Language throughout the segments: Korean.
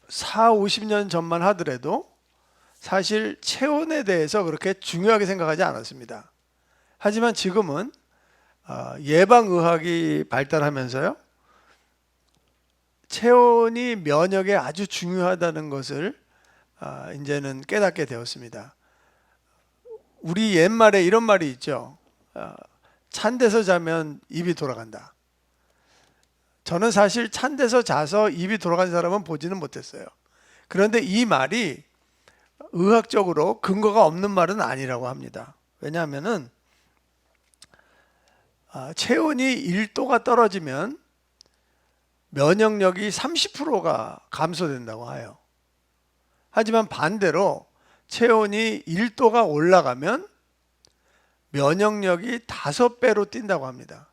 4, 50년 전만 하더라도 사실 체온에 대해서 그렇게 중요하게 생각하지 않았습니다. 하지만 지금은 예방의학이 발달하면서요, 체온이 면역에 아주 중요하다는 것을 이제는 깨닫게 되었습니다. 우리 옛말에 이런 말이 있죠. 찬 데서 자면 입이 돌아간다. 저는 사실 찬 데서 자서 입이 돌아간 사람은 보지는 못했어요. 그런데 이 말이 의학적으로 근거가 없는 말은 아니라고 합니다. 왜냐하면은 체온이 1도가 떨어지면 면역력이 30%가 감소된다고 해요. 하지만 반대로 체온이 1도가 올라가면 면역력이 5배로 뛴다고 합니다.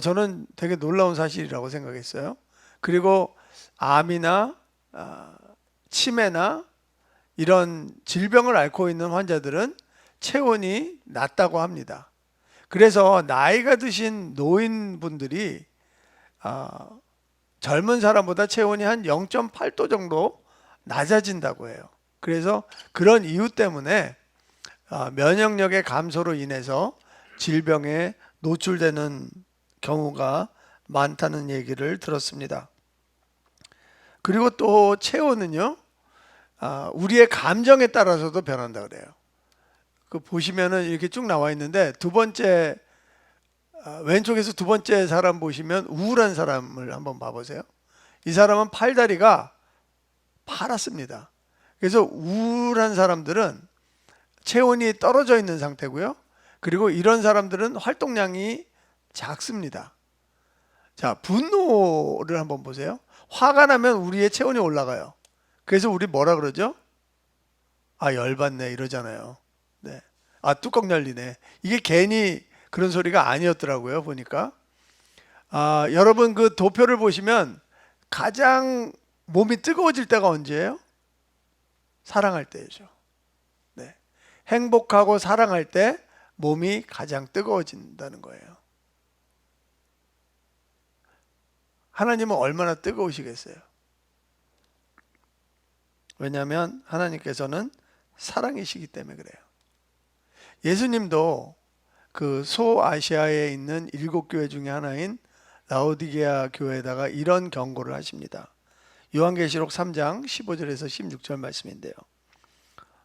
저는 되게 놀라운 사실이라고 생각했어요. 그리고 암이나 치매나 이런 질병을 앓고 있는 환자들은 체온이 낮다고 합니다. 그래서 나이가 드신 노인분들이 젊은 사람보다 체온이 한 0.8도 정도 낮아진다고 해요. 그래서 그런 이유 때문에 면역력의 감소로 인해서 질병에 노출되는 경우가 많다는 얘기를 들었습니다. 그리고 또 체온은요, 우리의 감정에 따라서도 변한다 그래요. 그 보시면은 이렇게 쭉 나와 있는데 두 번째 왼쪽에서 두 번째 사람 보시면 우울한 사람을 한번 봐보세요. 이 사람은 팔다리가 파랗습니다. 그래서 우울한 사람들은 체온이 떨어져 있는 상태고요. 그리고 이런 사람들은 활동량이 작습니다. 자, 분노를 한번 보세요. 화가 나면 우리의 체온이 올라가요. 그래서 우리 뭐라 그러죠? 열받네 이러잖아요. 네. 뚜껑 열리네. 이게 괜히 그런 소리가 아니었더라고요, 보니까. 여러분 그 도표를 보시면 가장 몸이 뜨거워질 때가 언제예요? 사랑할 때죠. 네. 행복하고 사랑할 때 몸이 가장 뜨거워진다는 거예요. 하나님은 얼마나 뜨거우시겠어요? 왜냐하면 하나님께서는 사랑이시기 때문에 그래요. 예수님도 그 소아시아에 있는 7교회 중에 하나인 라오디게아 교회에다가 이런 경고를 하십니다. 요한계시록 3장 15절에서 16절 말씀인데요.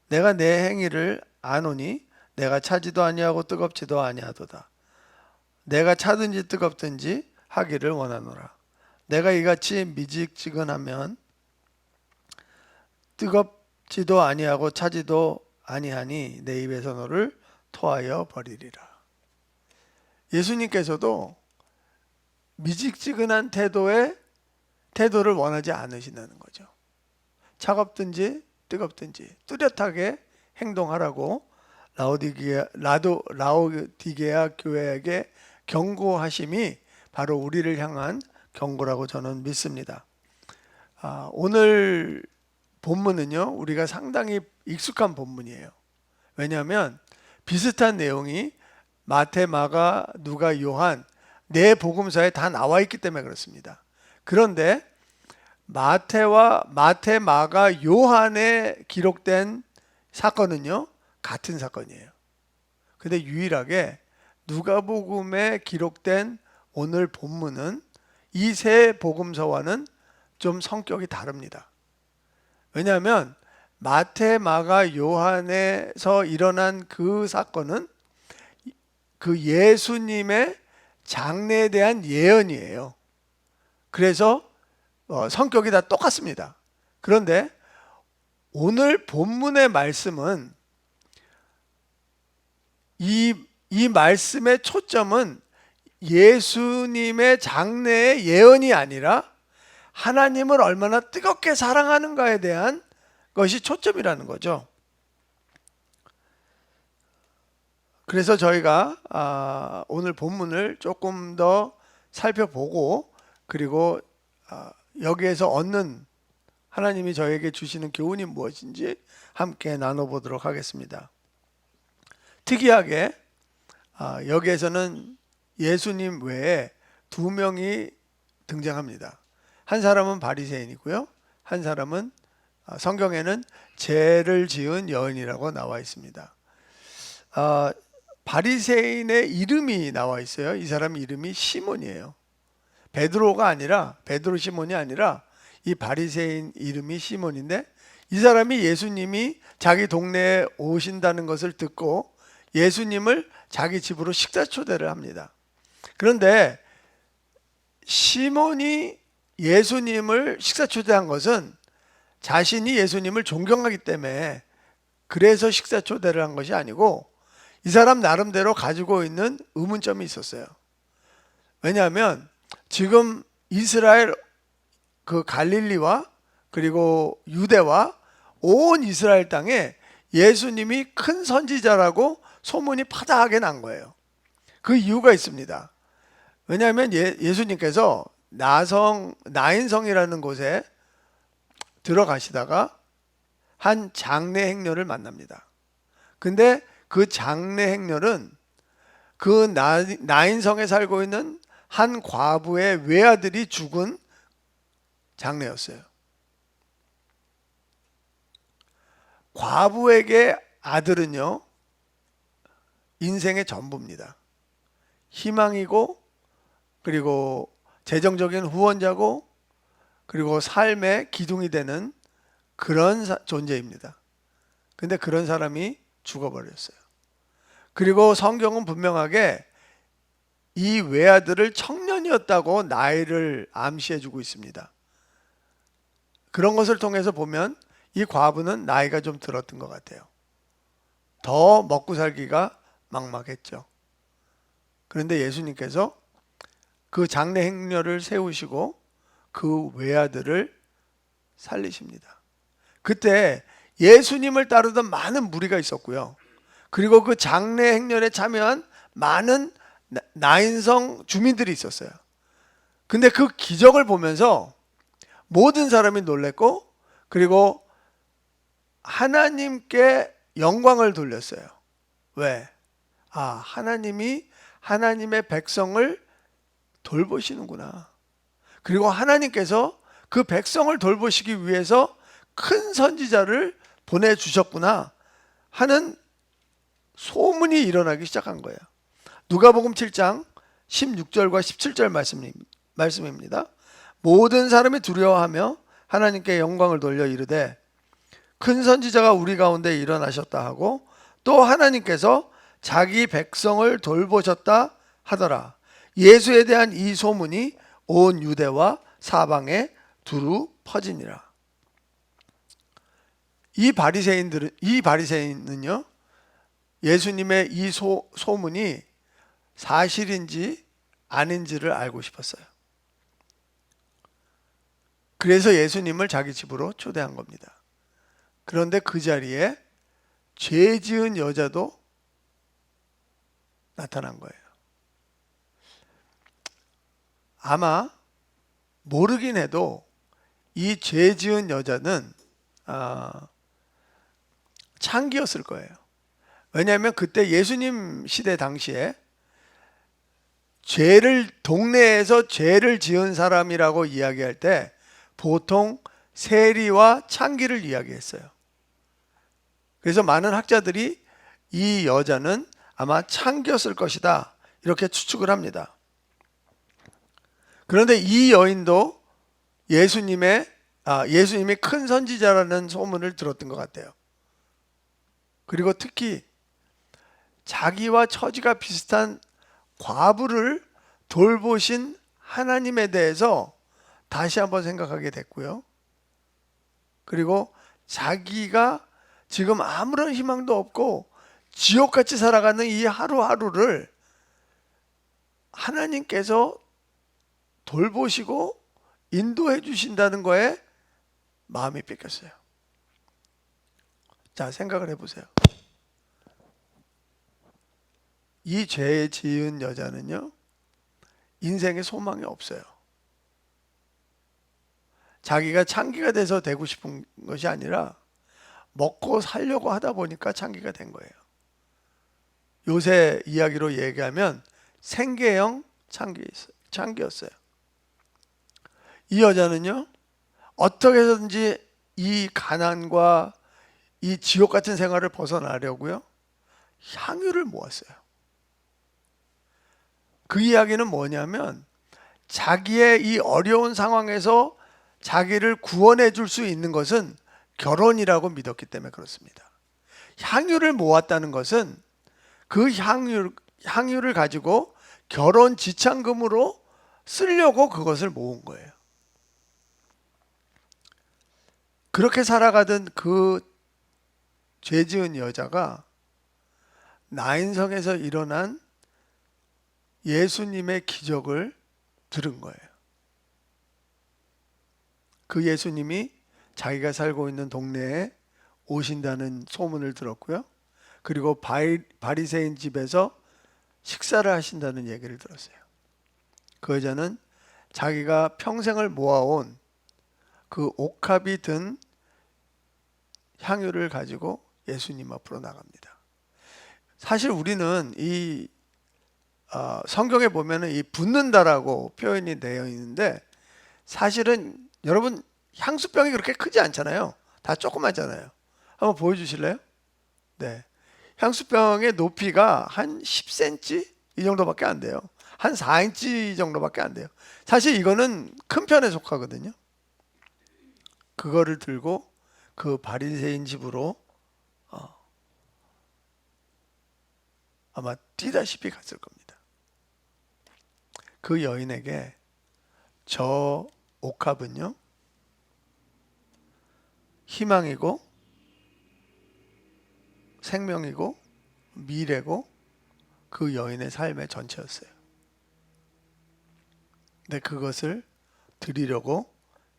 내가 내 행위를 아노니 내가 차지도 아니하고 뜨겁지도 아니하도다. 내가 차든지 뜨겁든지 하기를 원하노라. 내가 이같이 미직지근하면 뜨겁지도 아니하고 차지도 아니하니 내 입에서 너를 토하여 버리리라. 예수님께서도 미직지근한 태도를 원하지 않으신다는 거죠. 차갑든지 뜨겁든지 뚜렷하게 행동하라고 라오디게아 교회에게 경고하심이 바로 우리를 향한 경고라고 저는 믿습니다. 오늘 본문은요, 우리가 상당히 익숙한 본문이에요. 왜냐하면 비슷한 내용이 마태, 마가, 누가, 요한 네 복음서에 다 나와 있기 때문에 그렇습니다. 그런데 마태, 마가, 요한에 기록된 사건은요, 같은 사건이에요. 근데 유일하게 누가복음에 기록된 오늘 본문은 이 세 복음서와는 좀 성격이 다릅니다. 왜냐하면 마태, 마가, 요한에서 일어난 그 사건은 그 예수님의 장래에 대한 예언이에요. 그래서 성격이 다 똑같습니다. 그런데 오늘 본문의 말씀은 이 말씀의 초점은 예수님의 장래의 예언이 아니라 하나님을 얼마나 뜨겁게 사랑하는가에 대한 것이 초점이라는 거죠. 그래서 저희가 오늘 본문을 조금 더 살펴보고 그리고 여기에서 얻는 하나님이 저에게 주시는 교훈이 무엇인지 함께 나눠보도록 하겠습니다. 특이하게 여기에서는 예수님 외에 두 명이 등장합니다. 한 사람은 바리새인이고요. 한 사람은 성경에는 죄를 지은 여인이라고 나와 있습니다. 바리새인의 이름이 나와 있어요. 이 사람 이름이 시몬이에요. 베드로가 아니라, 베드로 시몬이 아니라 이 바리새인 이름이 시몬인데, 이 사람이 예수님이 자기 동네에 오신다는 것을 듣고 예수님을 자기 집으로 식사 초대를 합니다. 그런데 시몬이 예수님을 식사 초대한 것은 자신이 예수님을 존경하기 때문에, 그래서 식사 초대를 한 것이 아니고 이 사람 나름대로 가지고 있는 의문점이 있었어요. 왜냐하면 지금 이스라엘, 그 갈릴리와 그리고 유대와 온 이스라엘 땅에 예수님이 큰 선지자라고 소문이 파다하게 난 거예요. 그 이유가 있습니다. 왜냐하면 예수님께서 나인성이라는 곳에 들어가시다가 한 장례 행렬을 만납니다. 근데 그 장례 행렬은 그 나인성에 살고 있는 한 과부의 외아들이 죽은 장례였어요. 과부에게 아들은요, 인생의 전부입니다. 희망이고, 그리고 재정적인 후원자고, 그리고 삶의 기둥이 되는 그런 존재입니다. 근데 그런 사람이 죽어버렸어요. 그리고 성경은 분명하게 이 외아들을 청년이었다고 나이를 암시해주고 있습니다. 그런 것을 통해서 보면 이 과부는 나이가 좀 들었던 것 같아요. 더 먹고 살기가 막막했죠. 그런데 예수님께서 그 장례 행렬을 세우시고 그 외아들을 살리십니다. 그때 예수님을 따르던 많은 무리가 있었고요. 그리고 그 장례 행렬에 참여한 많은 나인성 주민들이 있었어요. 근데 그 기적을 보면서 모든 사람이 놀랬고, 그리고 하나님께 영광을 돌렸어요. 왜? 하나님이 하나님의 백성을 돌보시는구나. 그리고 하나님께서 그 백성을 돌보시기 위해서 큰 선지자를 보내주셨구나 하는 소문이 일어나기 시작한 거예요. 누가복음 7장 16절과 17절 말씀입니다. 모든 사람이 두려워하며 하나님께 영광을 돌려 이르되 큰 선지자가 우리 가운데 일어나셨다 하고, 또 하나님께서 자기 백성을 돌보셨다 하더라. 예수에 대한 이 소문이 온 유대와 사방에 두루 퍼지니라. 이 바리새인은요, 예수님의 이 소문이 사실인지 아닌지를 알고 싶었어요. 그래서 예수님을 자기 집으로 초대한 겁니다. 그런데 그 자리에 죄 지은 여자도 나타난 거예요. 아마 모르긴 해도 이 죄 지은 여자는 창기였을 거예요. 왜냐하면 그때 예수님 시대 당시에 동네에서 죄를 지은 사람이라고 이야기할 때 보통 세리와 창기를 이야기했어요. 그래서 많은 학자들이 이 여자는 아마 창기였을 것이다 이렇게 추측을 합니다. 그런데 이 여인도 예수님이 큰 선지자라는 소문을 들었던 것 같아요. 그리고 특히 자기와 처지가 비슷한 과부를 돌보신 하나님에 대해서 다시 한번 생각하게 됐고요. 그리고 자기가 지금 아무런 희망도 없고 지옥같이 살아가는 이 하루하루를 하나님께서 돌보시고 인도해 주신다는 거에 마음이 뺏겼어요. 자, 생각을 해보세요. 이 죄 지은 여자는요, 인생에 소망이 없어요. 자기가 창기가 돼서 되고 싶은 것이 아니라 먹고 살려고 하다 보니까 창기가 된 거예요. 요새 이야기로 얘기하면 생계형 창기였어요. 이 여자는요, 어떻게 해서든지 이 가난과 이 지옥 같은 생활을 벗어나려고요, 향유를 모았어요. 그 이야기는 뭐냐면 자기의 이 어려운 상황에서 자기를 구원해 줄 수 있는 것은 결혼이라고 믿었기 때문에 그렇습니다. 향유를 모았다는 것은 그 향유를 가지고 결혼 지참금으로 쓰려고 그것을 모은 거예요. 그렇게 살아가던 그 죄 지은 여자가 나인성에서 일어난 예수님의 기적을 들은 거예요. 그 예수님이 자기가 살고 있는 동네에 오신다는 소문을 들었고요. 그리고 바리새인 집에서 식사를 하신다는 얘기를 들었어요. 그 여자는 자기가 평생을 모아온 그 옥합이 든 향유를 가지고 예수님 앞으로 나갑니다. 사실 우리는 이 성경에 보면은 이 붓는다라고 표현이 되어 있는데, 사실은 여러분 향수병이 그렇게 크지 않잖아요. 다 조그맣잖아요. 한번 보여주실래요? 네, 향수병의 높이가 한 10cm 이 정도밖에 안 돼요. 한 4인치 정도밖에 안 돼요. 사실 이거는 큰 편에 속하거든요. 그거를 들고 그 바리새인 집으로 아마 뛰다시피 갔을 겁니다. 그 여인에게 저 옥합은요, 희망이고 생명이고 미래고 그 여인의 삶의 전체였어요. 근데 그것을 드리려고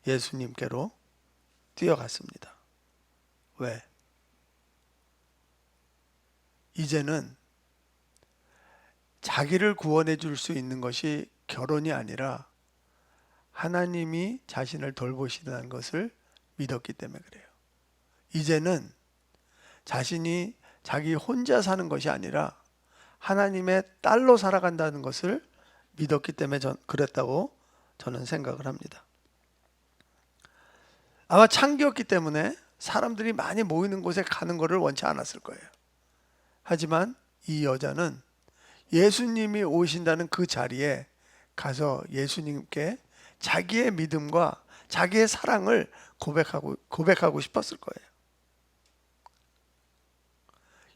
예수님께로 뛰어갔습니다. 왜? 이제는 자기를 구원해 줄 수 있는 것이 결혼이 아니라 하나님이 자신을 돌보시다는 것을 믿었기 때문에 그래요. 이제는 자신이 자기 혼자 사는 것이 아니라 하나님의 딸로 살아간다는 것을 믿었기 때문에 그랬다고 저는 생각을 합니다. 아마 창기였기 때문에 사람들이 많이 모이는 곳에 가는 것을 원치 않았을 거예요. 하지만 이 여자는 예수님이 오신다는 그 자리에 가서 예수님께 자기의 믿음과 자기의 사랑을 고백하고 싶었을 거예요.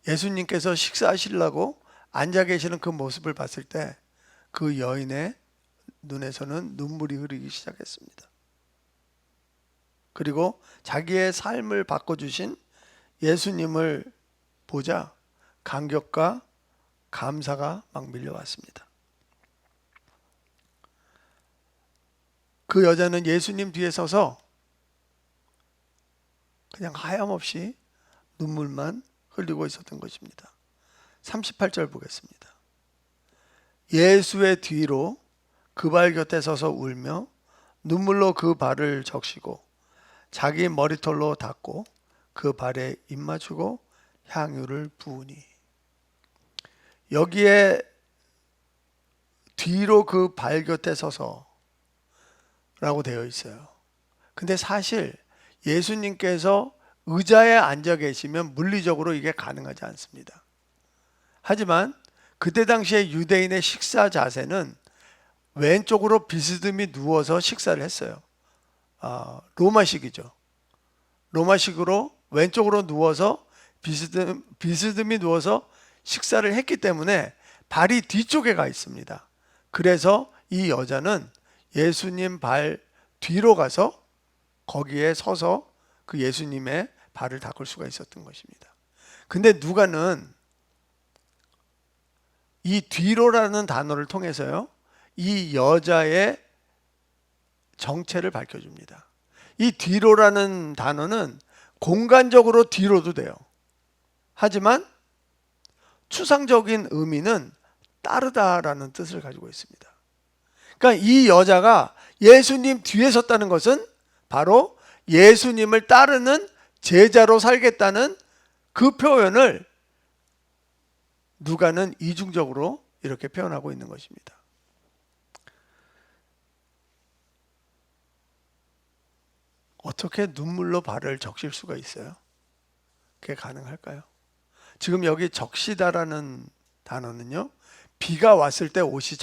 예수님께서 식사하시려고 앉아 계시는 그 모습을 봤을 때 그 여인의 눈에서는 눈물이 흐르기 시작했습니다. 그리고 자기의 삶을 바꿔주신 예수님을 보자 감격과 감사가 막 밀려왔습니다. 그 여자는 예수님 뒤에 서서 그냥 하염없이 눈물만 흘리고 있었던 것입니다. 38절 보겠습니다. 예수의 뒤로 그 발 곁에 서서 울며 눈물로 그 발을 적시고 자기 머리털로 닦고 그 발에 입 맞추고 향유를 부으니. 여기에 뒤로 그 발 곁에 서서 라고 되어 있어요. 근데 사실 예수님께서 의자에 앉아 계시면 물리적으로 이게 가능하지 않습니다. 하지만 그때 당시에 유대인의 식사 자세는 왼쪽으로 비스듬히 누워서 식사를 했어요. 로마식이죠. 로마식으로 왼쪽으로 누워서 비스듬히 누워서 식사를 했기 때문에 발이 뒤쪽에 가 있습니다. 그래서 이 여자는 예수님 발 뒤로 가서 거기에 서서 그 예수님의 발을 닦을 수가 있었던 것입니다. 근데 누가는 이 뒤로라는 단어를 통해서요, 이 여자의 정체를 밝혀줍니다. 이 뒤로라는 단어는 공간적으로 뒤로도 돼요. 하지만 추상적인 의미는 따르다라는 뜻을 가지고 있습니다. 그러니까 이 여자가 예수님 뒤에 섰다는 것은 바로 예수님을 따르는 제자로 살겠다는 그 표현을 누가는 이중적으로 이렇게 표현하고 있는 것입니다. 어떻게 눈물로 발을 적실 수가 있어요? 그게 가능할까요? 지금 여기 적시다라는 단어는요, 비가 왔을 때 옷이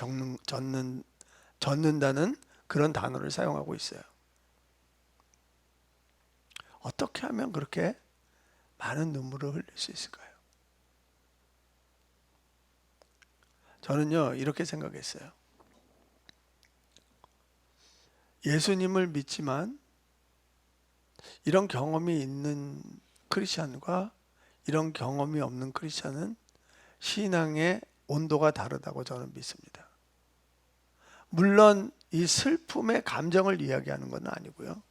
젖는다는 그런 단어를 사용하고 있어요. 어떻게 하면 그렇게 많은 눈물을 흘릴 수 있을까요? 저는요, 이렇게 생각했어요. 예수님을 믿지만 이런 경험이 있는 크리스찬과 이런 경험이 없는 크리스찬은 신앙의 온도가 다르다고 저는 믿습니다. 물론 이 슬픔의 감정을 이야기하는 건 아니고요.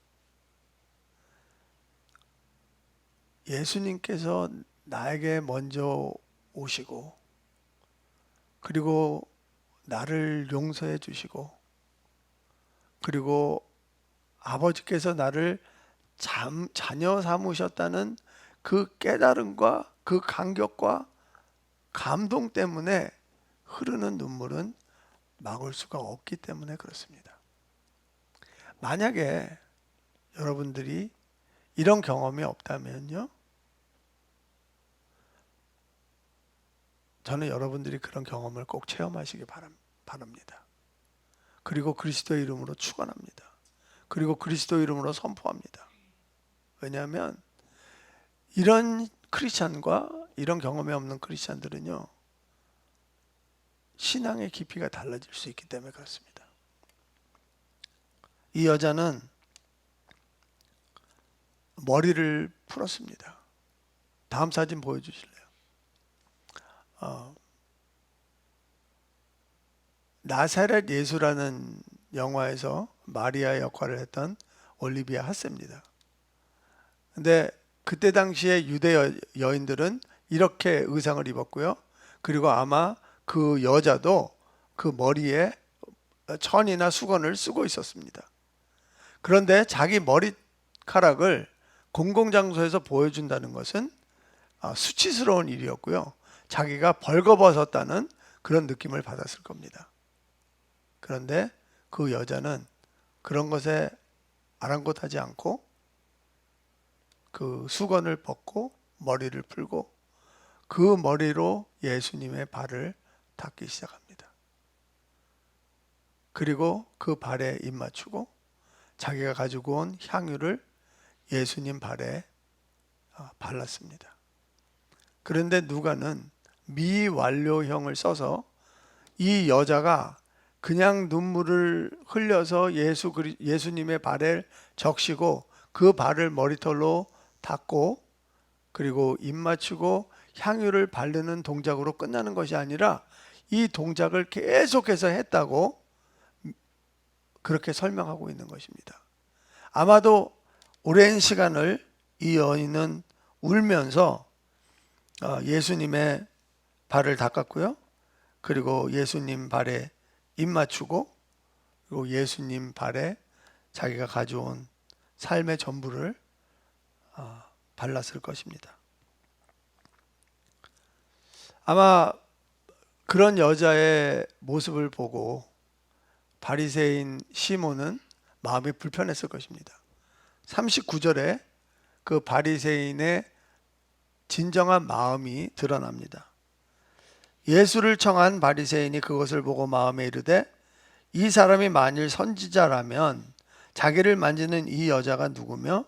예수님께서 나에게 먼저 오시고 그리고 나를 용서해 주시고 그리고 아버지께서 나를 자녀 삼으셨다는 그 깨달음과 그 감격과 감동 때문에 흐르는 눈물은 막을 수가 없기 때문에 그렇습니다. 만약에 여러분들이 이런 경험이 없다면요, 저는 여러분들이 그런 경험을 꼭 체험하시기 바랍니다. 그리고 그리스도의 이름으로 축원합니다. 그리고 그리스도 이름으로 선포합니다. 왜냐하면 이런 크리스찬과 이런 경험이 없는 크리스찬들은요, 신앙의 깊이가 달라질 수 있기 때문에 그렇습니다. 이 여자는 머리를 풀었습니다. 다음 사진 보여주실래요? 나사렛 예수라는 영화에서 마리아 역할을 했던 올리비아 하세입니다. 근데 그때 당시에 유대 여인들은 이렇게 의상을 입었고요. 그리고 아마 그 여자도 그 머리에 천이나 수건을 쓰고 있었습니다. 그런데 자기 머리카락을 공공장소에서 보여준다는 것은 수치스러운 일이었고요. 자기가 벌거벗었다는 그런 느낌을 받았을 겁니다. 그런데 그 여자는 그런 것에 아랑곳하지 않고 그 수건을 벗고 머리를 풀고 그 머리로 예수님의 발을 닦기 시작합니다. 그리고 그 발에 입 맞추고 자기가 가지고 온 향유를 예수님 발에 발랐습니다. 그런데 누가는 미완료형을 써서 이 여자가 그냥 눈물을 흘려서 예수님의 발에 적시고 그 발을 머리털로 닦고 그리고 입 맞추고 향유를 바르는 동작으로 끝나는 것이 아니라 이 동작을 계속해서 했다고 그렇게 설명하고 있는 것입니다. 아마도 오랜 시간을 이 여인은 울면서 예수님의 발을 닦았고요. 그리고 예수님 발에 입 맞추고 그리고 예수님 발에 자기가 가져온 삶의 전부를 발랐을 것입니다. 아마 그런 여자의 모습을 보고 바리새인 시몬은 마음이 불편했을 것입니다. 39절에 그 바리새인의 진정한 마음이 드러납니다. 예수를 청한 바리새인이 그것을 보고 마음에 이르되 이 사람이 만일 선지자라면 자기를 만지는 이 여자가 누구며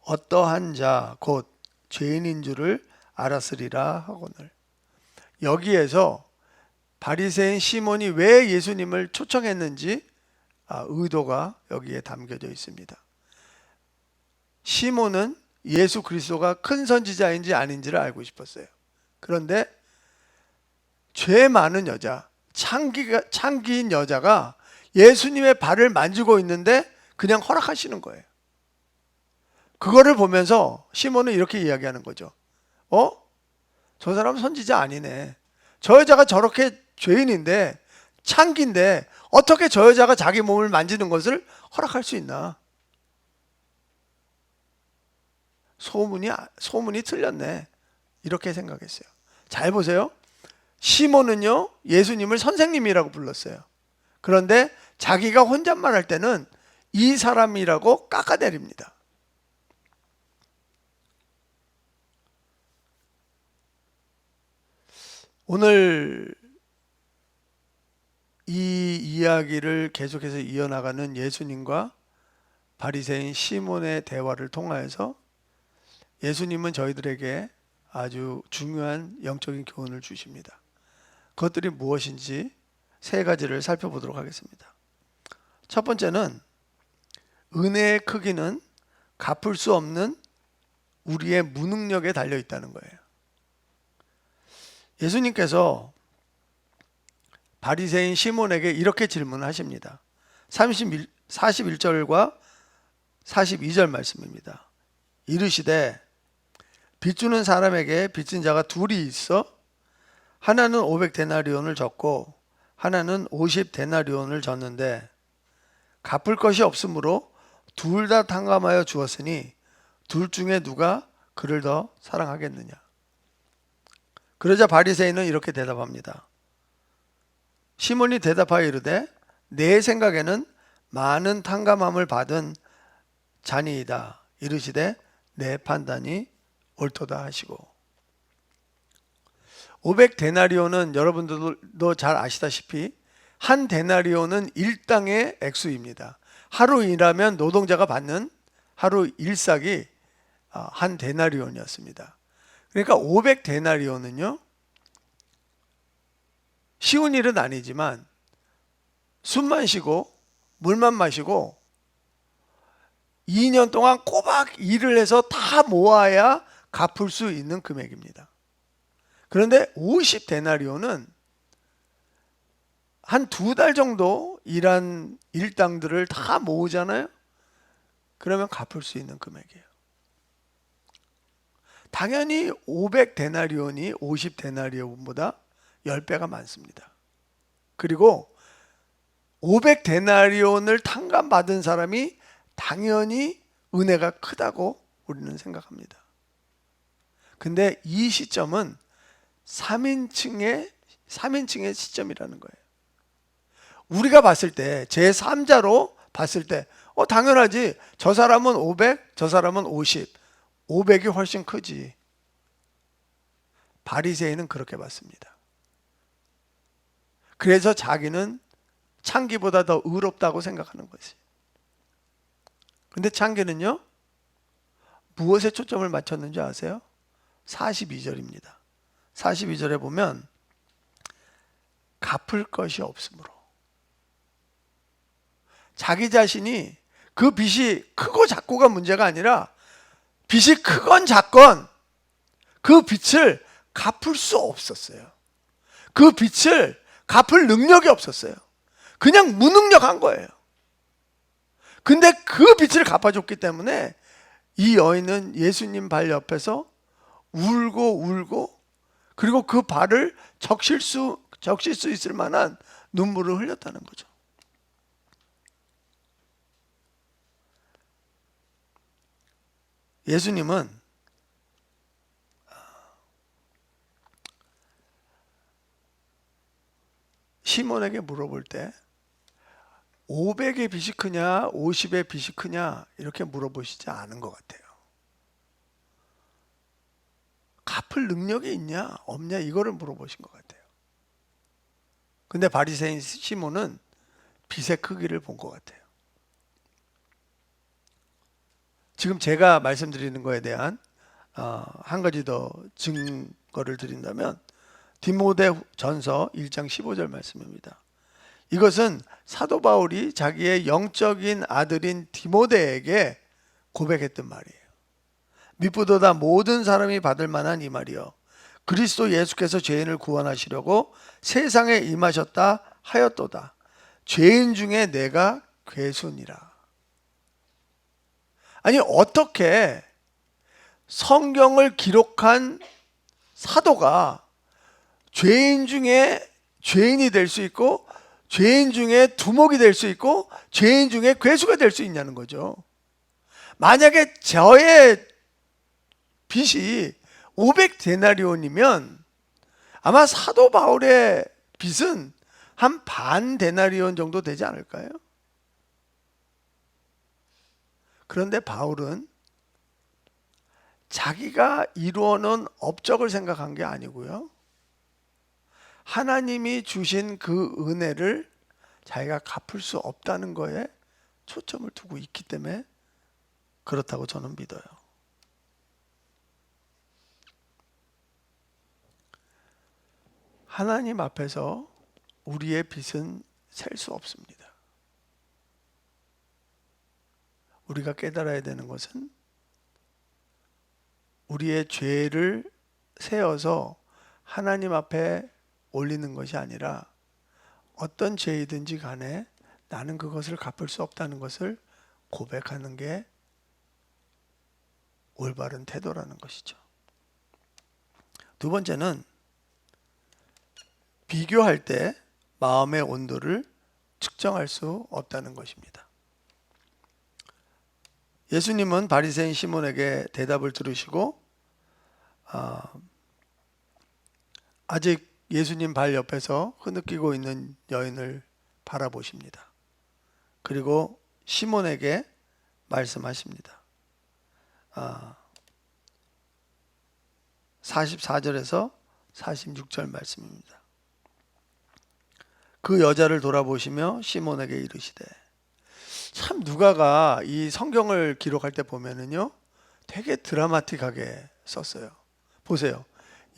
어떠한 자 곧 죄인인 줄을 알았으리라 하거늘. 여기에서 바리새인 시몬이 왜 예수님을 초청했는지 의도가 여기에 담겨져 있습니다. 시몬은 예수 그리스도가 큰 선지자인지 아닌지를 알고 싶었어요. 그런데 죄 많은 여자, 창기인 여자가 예수님의 발을 만지고 있는데 그냥 허락하시는 거예요. 그거를 보면서 시몬은 이렇게 이야기하는 거죠. 저 사람은 선지자 아니네. 저 여자가 저렇게 죄인인데 창기인데 어떻게 저 여자가 자기 몸을 만지는 것을 허락할 수 있나? 소문이 틀렸네. 이렇게 생각했어요. 잘 보세요. 시몬은요, 예수님을 선생님이라고 불렀어요. 그런데 자기가 혼잣말 할 때는 이 사람이라고 깎아내립니다. 오늘 이 이야기를 계속해서 이어나가는 예수님과 바리새인 시몬의 대화를 통하여서 예수님은 저희들에게 아주 중요한 영적인 교훈을 주십니다. 그것들이 무엇인지 세 가지를 살펴보도록 하겠습니다. 첫 번째는 은혜의 크기는 갚을 수 없는 우리의 무능력에 달려 있다는 거예요. 예수님께서 바리새인 시몬에게 이렇게 질문하십니다. 41절과 42절 말씀입니다. 이르시되 빚주는 사람에게 빚진 자가 둘이 있어 하나는 500데나리온을 졌고 하나는 50데나리온을 졌는데 갚을 것이 없으므로 둘 다 탕감하여 주었으니 둘 중에 누가 그를 더 사랑하겠느냐. 그러자 바리새인은 이렇게 대답합니다. 시몬이 대답하여 이르되 내 생각에는 많은 탕감함을 받은 자니이다. 이르시되 내 판단이 옳도다 하시고. 500데나리온은 여러분들도 잘 아시다시피 한 데나리온은 일당의 액수입니다. 하루 일하면 노동자가 받는 하루 일삭이 한 데나리온이었습니다. 그러니까 500데나리온은요 쉬운 일은 아니지만 숨만 쉬고 물만 마시고 2년 동안 꼬박 일을 해서 다 모아야 갚을 수 있는 금액입니다. 그런데 50데나리온은 한 2달 정도 일한 일당들을 다 모으잖아요. 그러면 갚을 수 있는 금액이에요. 당연히 500데나리온이 50데나리온보다 10배가 많습니다. 그리고 500데나리온을 탕감받은 사람이 당연히 은혜가 크다고 우리는 생각합니다. 근데 이 시점은 3인칭의 시점이라는 거예요. 우리가 봤을 때 제3자로 봤을 때 당연하지. 저 사람은 500, 저 사람은 50. 500이 훨씬 크지. 바리새인은 그렇게 봤습니다. 그래서 자기는 창기보다 더 의롭다고 생각하는 것이. 근데 창기는요, 무엇에 초점을 맞췄는지 아세요? 42절입니다. 42절에 보면 갚을 것이 없으므로. 자기 자신이 그 빚이 크고 작고가 문제가 아니라 빚이 크건 작건 그 빚을 갚을 수 없었어요. 그 빚을 갚을 능력이 없었어요. 그냥 무능력한 거예요. 근데 그 빚을 갚아줬기 때문에 이 여인은 예수님 발 옆에서 울고 그리고 그 발을 적실 수 있을 만한 눈물을 흘렸다는 거죠. 예수님은 시몬에게 물어볼 때 500의 빚이 크냐 50의 빚이 크냐 이렇게 물어보시지 않은 것 같아요. 갚을 능력이 있냐 없냐 이거를 물어보신 것 같아요. 근데 바리새인 시몬은 빚의 크기를 본 것 같아요. 지금 제가 말씀드리는 거에 대한 한 가지 더 증거를 드린다면 디모데전서 1장 15절 말씀입니다. 이것은 사도 바울이 자기의 영적인 아들인 디모데에게 고백했던 말이에요. 미쁘도다 모든 사람이 받을 만한 이 말이요 그리스도 예수께서 죄인을 구원하시려고 세상에 임하셨다 하였도다. 죄인 중에 내가 괴순이라. 아니 어떻게 성경을 기록한 사도가 죄인 중에 죄인이 될 수 있고 죄인 중에 두목이 될 수 있고 죄인 중에 괴수가 될 수 있냐는 거죠. 만약에 저의 빚이 500데나리온이면 아마 사도 바울의 빚은 한 반 데나리온 정도 되지 않을까요? 그런데 바울은 자기가 이루어놓은 업적을 생각한 게 아니고요. 하나님이 주신 그 은혜를 자기가 갚을 수 없다는 거에 초점을 두고 있기 때문에 그렇다고 저는 믿어요. 하나님 앞에서 우리의 빚은 셀 수 없습니다. 우리가 깨달아야 되는 것은 우리의 죄를 세어서 하나님 앞에 올리는 것이 아니라 어떤 죄이든지 간에 나는 그것을 갚을 수 없다는 것을 고백하는 게 올바른 태도라는 것이죠. 두 번째는 비교할 때 마음의 온도를 측정할 수 없다는 것입니다. 예수님은 바리새인 시몬에게 대답을 들으시고 아직 예수님 발 옆에서 흐느끼고 있는 여인을 바라보십니다. 그리고 시몬에게 말씀하십니다. 44절에서 46절 말씀입니다. 그 여자를 돌아보시며 시몬에게 이르시되, 참 누가가 이 성경을 기록할 때 보면은요 되게 드라마틱하게 썼어요. 보세요.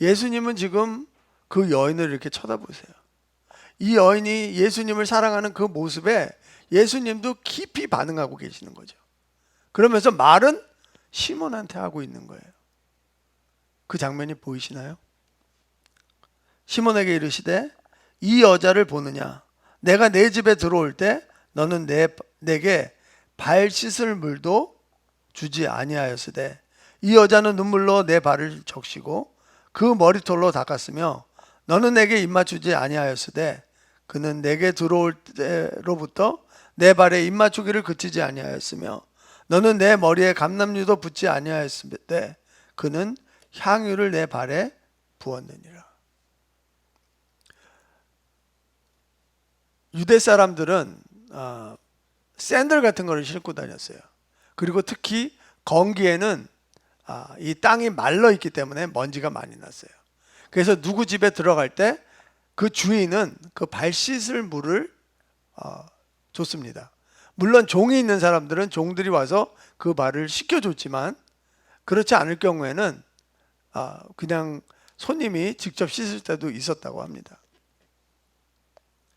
예수님은 지금 그 여인을 이렇게 쳐다보세요. 이 여인이 예수님을 사랑하는 그 모습에 예수님도 깊이 반응하고 계시는 거죠. 그러면서 말은 시몬한테 하고 있는 거예요. 그 장면이 보이시나요? 시몬에게 이르시되, 이 여자를 보느냐? 내가 내 집에 들어올 때 너는 내게 발 씻을 물도 주지 아니하였으되 이 여자는 눈물로 내 발을 적시고 그 머리털로 닦았으며 너는 내게 입맞추지 아니하였으되 그는 내게 들어올 때로부터 내 발에 입맞추기를 그치지 아니하였으며 너는 내 머리에 감람유도 붓지 아니하였으되 그는 향유를 내 발에 부었느니라. 유대 사람들은 샌들 같은 거를 신고 다녔어요. 그리고 특히 건기에는 이 땅이 말라 있기 때문에 먼지가 많이 났어요. 그래서 누구 집에 들어갈 때 그 주인은 그 발 씻을 물을 줬습니다. 물론 종이 있는 사람들은 종들이 와서 그 발을 씻겨줬지만 그렇지 않을 경우에는 그냥 손님이 직접 씻을 때도 있었다고 합니다.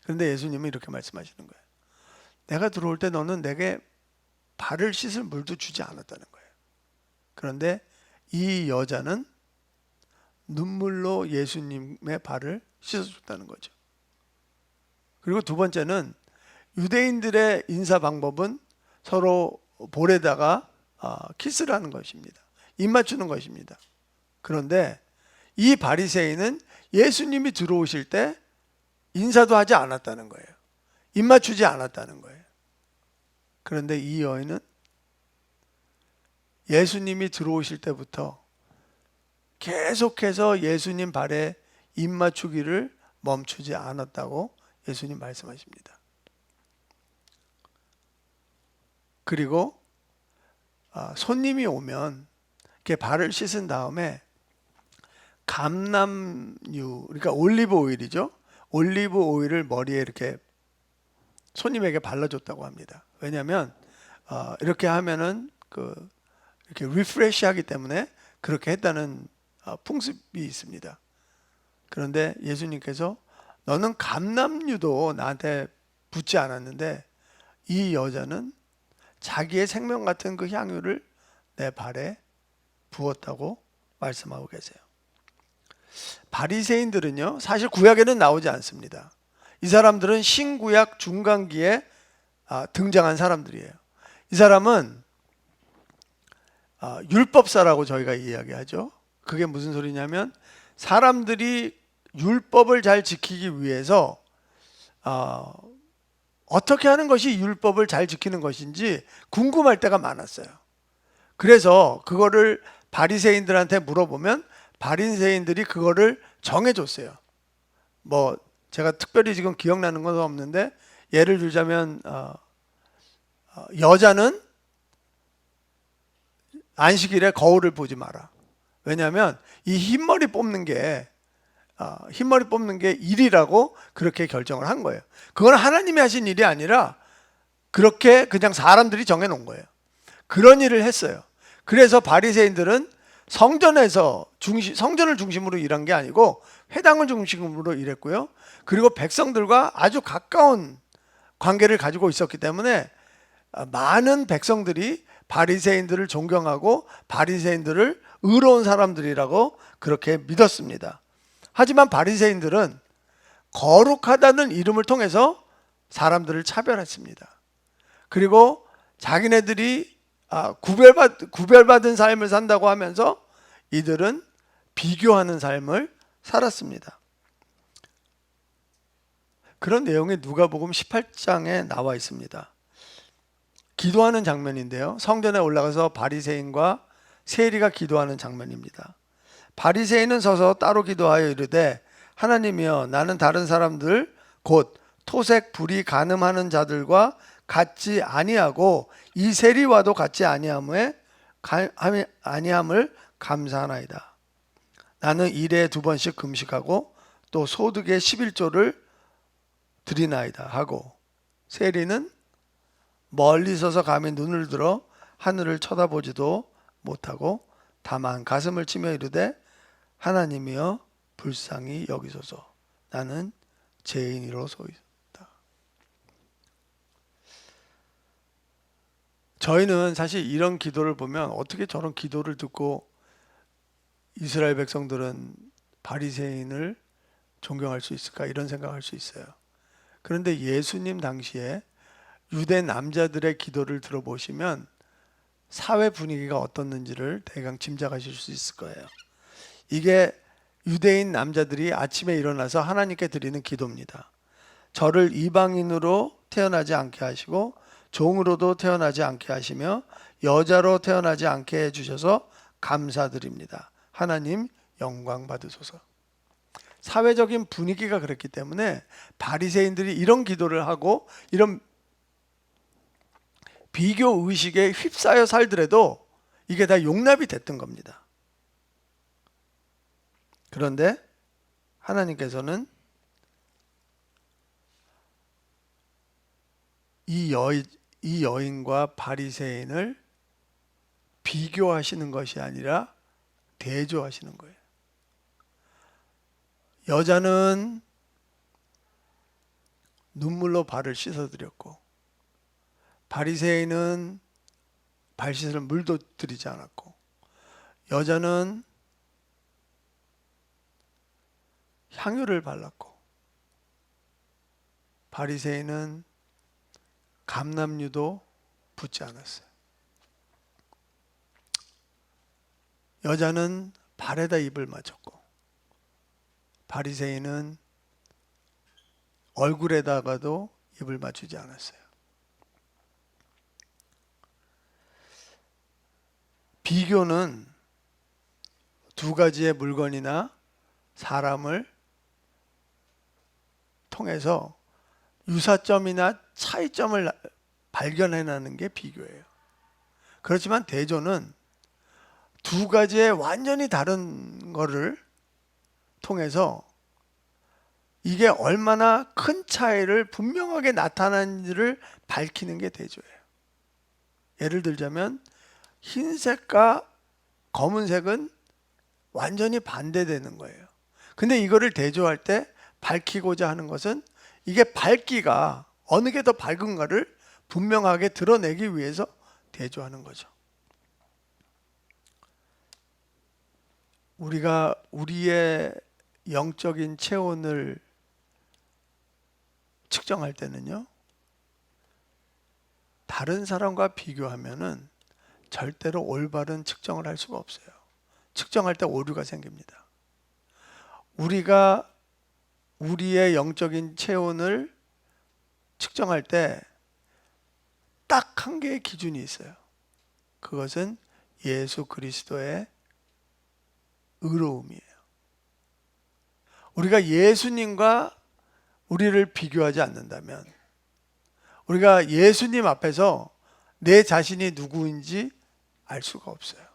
그런데 예수님은 이렇게 말씀하시는 거예요. 내가 들어올 때 너는 내게 발을 씻을 물도 주지 않았다는 거예요. 그런데 이 여자는 눈물로 예수님의 발을 씻어줬다는 거죠. 그리고 두 번째는 유대인들의 인사 방법은 서로 볼에다가 키스를 하는 것입니다. 입 맞추는 것입니다. 그런데 이 바리새인은 예수님이 들어오실 때 인사도 하지 않았다는 거예요. 입 맞추지 않았다는 거예요. 그런데 이 여인은 예수님이 들어오실 때부터 계속해서 예수님 발에 입 맞추기를 멈추지 않았다고 예수님 말씀하십니다. 그리고 손님이 오면 이렇게 발을 씻은 다음에 감람유, 그러니까 올리브 오일이죠. 올리브 오일을 머리에 이렇게 손님에게 발라줬다고 합니다. 왜냐하면 이렇게 하면은 이렇게 리프레시하기 때문에 그렇게 했다는 풍습이 있습니다. 그런데 예수님께서 너는 감람유도 나한테 붓지 않았는데 이 여자는 자기의 생명 같은 그 향유를 내 발에 부었다고 말씀하고 계세요. 바리새인들은요 사실 구약에는 나오지 않습니다. 이 사람들은 신구약 중간기에 등장한 사람들이에요. 이 사람은 율법사라고 저희가 이야기하죠. 그게 무슨 소리냐면 사람들이 율법을 잘 지키기 위해서 어떻게 하는 것이 율법을 잘 지키는 것인지 궁금할 때가 많았어요. 그래서 그거를 바리새인들한테 물어보면 바리새인들이 그거를 정해줬어요. 뭐 제가 특별히 지금 기억나는 건 없는데 예를 들자면 여자는 안식일에 거울을 보지 마라. 왜냐하면 이 흰머리 뽑는 게 일이라고 그렇게 결정을 한 거예요. 그건 하나님이 하신 일이 아니라 그렇게 그냥 사람들이 정해놓은 거예요. 그런 일을 했어요. 그래서 바리새인들은 성전을 중심으로 일한 게 아니고 회당을 중심으로 일했고요. 그리고 백성들과 아주 가까운 관계를 가지고 있었기 때문에 많은 백성들이 바리새인들을 존경하고 바리새인들을 의로운 사람들이라고 그렇게 믿었습니다. 하지만 바리새인들은 거룩하다는 이름을 통해서 사람들을 차별했습니다. 그리고 자기네들이 구별받은 삶을 산다고 하면서 이들은 비교하는 삶을 살았습니다. 그런 내용이 누가복음 18장에 나와 있습니다. 기도하는 장면인데요. 성전에 올라가서 바리새인과 세리가 기도하는 장면입니다. 바리새인은 서서 따로 기도하여 이르되 하나님이여 나는 다른 사람들 곧 토색 불이 간음하는 자들과 같지 아니하고 이 세리와도 같지 아니함을 감사하나이다. 나는 일에 2번씩 금식하고 또 소득의 11조를 드리나이다 하고 세리는 멀리 서서 감히 눈을 들어 하늘을 쳐다보지도 못하고 다만 가슴을 치며 이르되 하나님이여 불쌍히 여기소서 나는 죄인이로소이다. 저희는 사실 이런 기도를 보면 어떻게 저런 기도를 듣고 이스라엘 백성들은 바리새인을 존경할 수 있을까 이런 생각할 수 있어요. 그런데 예수님 당시에 유대 남자들의 기도를 들어보시면 사회 분위기가 어떻는지를 대강 짐작하실 수 있을 거예요. 이게 유대인 남자들이 아침에 일어나서 하나님께 드리는 기도입니다. 저를 이방인으로 태어나지 않게 하시고 종으로도 태어나지 않게 하시며 여자로 태어나지 않게 해주셔서 감사드립니다. 하나님 영광 받으소서. 사회적인 분위기가 그랬기 때문에 바리새인들이 이런 기도를 하고 이런 비교 의식에 휩싸여 살더라도 이게 다 용납이 됐던 겁니다. 그런데 하나님께서는 이 여인과 바리새인을 비교하시는 것이 아니라 대조하시는 거예요. 여자는 눈물로 발을 씻어드렸고 바리새인은 발 씻을 물도 드리지 않았고 여자는 향유를 발랐고 바리새인은 감람유도 붓지 않았어요. 여자는 발에다 입을 맞췄고 바리새인은 얼굴에다가도 입을 맞추지 않았어요. 비교는 두 가지의 물건이나 사람을 통해서 유사점이나 차이점을 발견해내는 게 비교예요. 그렇지만 대조는 두 가지의 완전히 다른 거를 통해서 이게 얼마나 큰 차이를 분명하게 나타나는지를 밝히는 게 대조예요. 예를 들자면 흰색과 검은색은 완전히 반대되는 거예요. 근데 이거를 대조할 때 밝히고자 하는 것은 이게 밝기가 어느 게 더 밝은가를 분명하게 드러내기 위해서 대조하는 거죠. 우리가 우리의 영적인 체온을 측정할 때는요, 다른 사람과 비교하면은 절대로 올바른 측정을 할 수가 없어요. 측정할 때 오류가 생깁니다. 우리가 우리의 영적인 체온을 측정할 때 딱 한 개의 기준이 있어요. 그것은 예수 그리스도의 의로움이에요. 우리가 예수님과 우리를 비교하지 않는다면, 우리가 예수님 앞에서 내 자신이 누구인지 알 수가 없어요.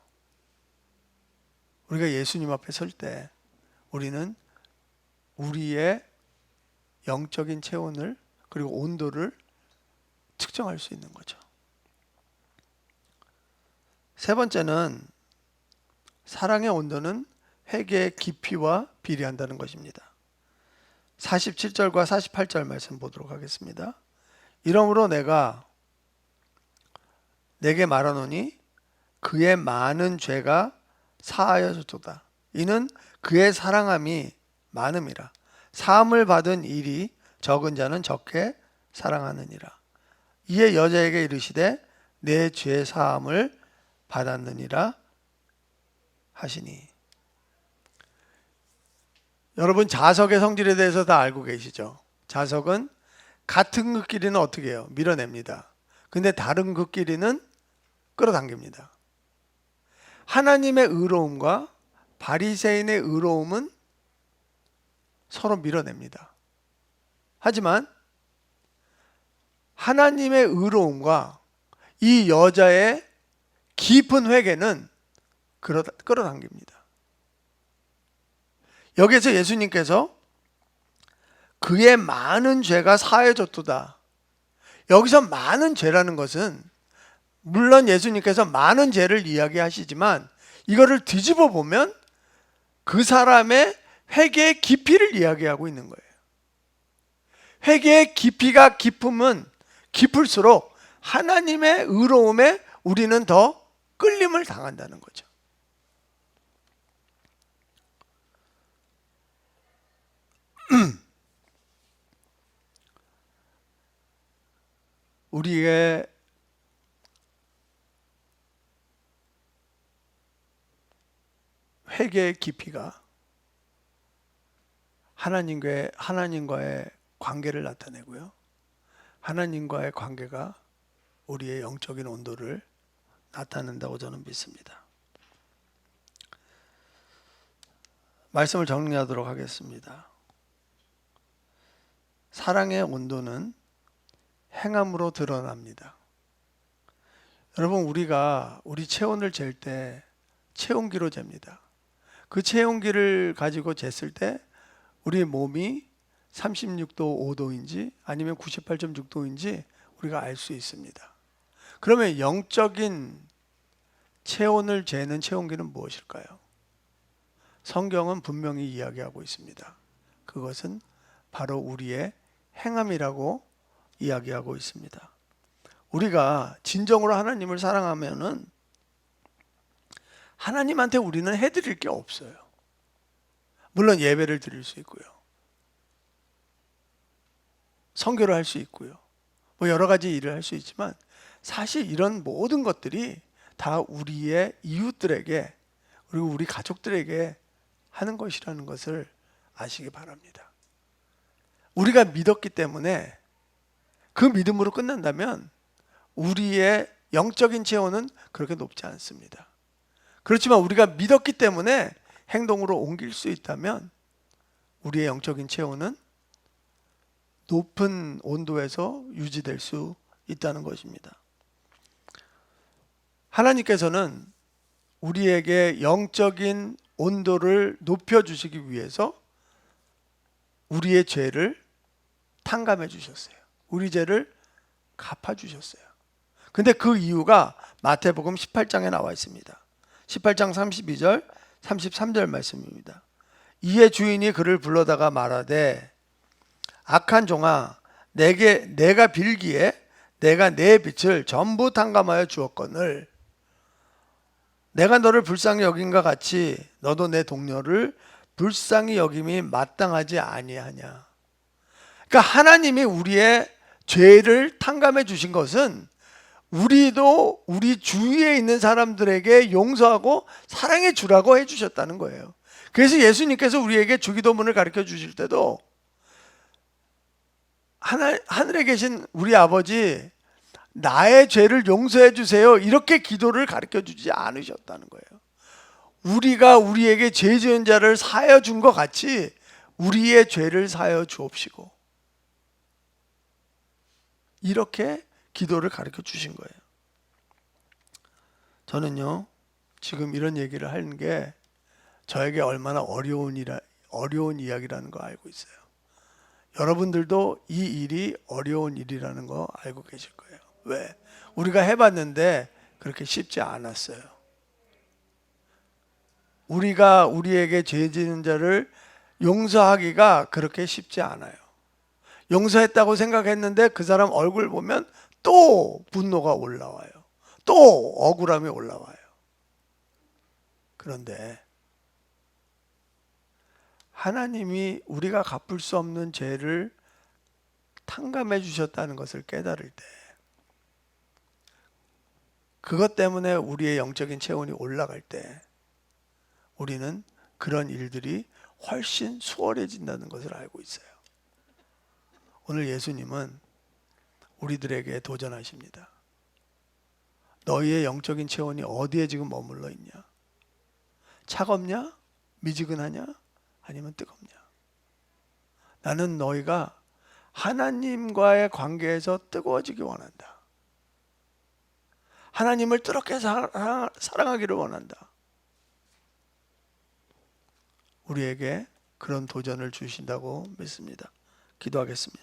우리가 예수님 앞에 설 때 우리는 우리의 영적인 체온을 그리고 온도를 측정할 수 있는 거죠. 세 번째는 사랑의 온도는 회개의 깊이와 비례한다는 것입니다. 47절과 48절 말씀 보도록 하겠습니다. 이러므로 내가 내게 말하노니 그의 많은 죄가 사하여졌도다. 이는 그의 사랑함이 많음이라. 사함을 받은 일이 적은 자는 적게 사랑하느니라. 이에 여자에게 이르시되 내 죄 사함을 받았느니라 하시니. 여러분, 자석의 성질에 대해서 다 알고 계시죠? 자석은 같은 흙끼리는 어떻게 해요? 밀어냅니다. 근데 다른 흙끼리는 끌어당깁니다. 하나님의 의로움과 바리새인의 의로움은 서로 밀어냅니다. 하지만 하나님의 의로움과 이 여자의 깊은 회개는 끌어당깁니다. 여기서 예수님께서 그의 많은 죄가 사해졌도다. 여기서 많은 죄라는 것은 물론 예수님께서 많은 죄를 이야기하시지만 이거를 뒤집어 보면 그 사람의 회개의 깊이를 이야기하고 있는 거예요. 회개의 깊이가 깊으면 깊을수록 하나님의 의로움에 우리는 더 끌림을 당한다는 거죠. 우리의 회개의 깊이가 하나님과의 관계를 나타내고요. 하나님과의 관계가 우리의 영적인 온도를 나타낸다고 저는 믿습니다. 말씀을 정리하도록 하겠습니다. 사랑의 온도는 행함으로 드러납니다. 여러분, 우리가 우리 체온을 잴 때 체온기로 잽니다. 그 체온기를 가지고 쟀을 때 우리 몸이 36도 5도인지 아니면 98.6도인지 우리가 알 수 있습니다. 그러면 영적인 체온을 재는 체온기는 무엇일까요? 성경은 분명히 이야기하고 있습니다. 그것은 바로 우리의 행함이라고 이야기하고 있습니다. 우리가 진정으로 하나님을 사랑하면은 하나님한테 우리는 해드릴 게 없어요. 물론 예배를 드릴 수 있고요. 선교를 할 수 있고요. 뭐 여러 가지 일을 할 수 있지만 사실 이런 모든 것들이 다 우리의 이웃들에게 그리고 우리 가족들에게 하는 것이라는 것을 아시기 바랍니다. 우리가 믿었기 때문에 그 믿음으로 끝난다면 우리의 영적인 체온은 그렇게 높지 않습니다. 그렇지만 우리가 믿었기 때문에 행동으로 옮길 수 있다면 우리의 영적인 체온은 높은 온도에서 유지될 수 있다는 것입니다. 하나님께서는 우리에게 영적인 온도를 높여주시기 위해서 우리의 죄를 탕감해 주셨어요. 우리 죄를 갚아주셨어요. 근데 그 이유가 마태복음 18장에 나와 있습니다. 18장 32절 33절 말씀입니다. 이에 주인이 그를 불러다가 말하되 악한 종아, 내가 빌기에 내가 내 빚을 전부 탕감하여 주었거늘 내가 너를 불쌍히 여긴과 같이 너도 내 동료를 불쌍히 여김이 마땅하지 아니하냐. 그러니까 하나님이 우리의 죄를 탕감해 주신 것은 우리도 우리 주위에 있는 사람들에게 용서하고 사랑해 주라고 해 주셨다는 거예요. 그래서 예수님께서 우리에게 주기도문을 가르쳐 주실 때도 하늘에 계신 우리 아버지 나의 죄를 용서해 주세요 이렇게 기도를 가르쳐 주지 않으셨다는 거예요. 우리가 우리에게 죄 지은 자를 사하여 준 것 같이 우리의 죄를 사하여 주옵시고 이렇게 기도를 가르쳐 주신 거예요. 저는요 지금 이런 얘기를 하는 게 저에게 얼마나 어려운 이야기라는 거 알고 있어요. 여러분들도 이 일이 어려운 일이라는 거 알고 계실 거예요. 왜? 우리가 해봤는데 그렇게 쉽지 않았어요. 우리가 우리에게 죄 지은 자를 용서하기가 그렇게 쉽지 않아요. 용서했다고 생각했는데 그 사람 얼굴 보면 또 분노가 올라와요. 또 억울함이 올라와요. 그런데 하나님이 우리가 갚을 수 없는 죄를 탕감해 주셨다는 것을 깨달을 때, 그것 때문에 우리의 영적인 체온이 올라갈 때 우리는 그런 일들이 훨씬 수월해진다는 것을 알고 있어요. 오늘 예수님은 우리들에게 도전하십니다. 너희의 영적인 체온이 어디에 지금 머물러 있냐? 차갑냐? 미지근하냐? 아니면 뜨겁냐? 나는 너희가 하나님과의 관계에서 뜨거워지기 원한다. 하나님을 뜨겁게 사랑하기를 원한다. 우리에게 그런 도전을 주신다고 믿습니다. 기도하겠습니다.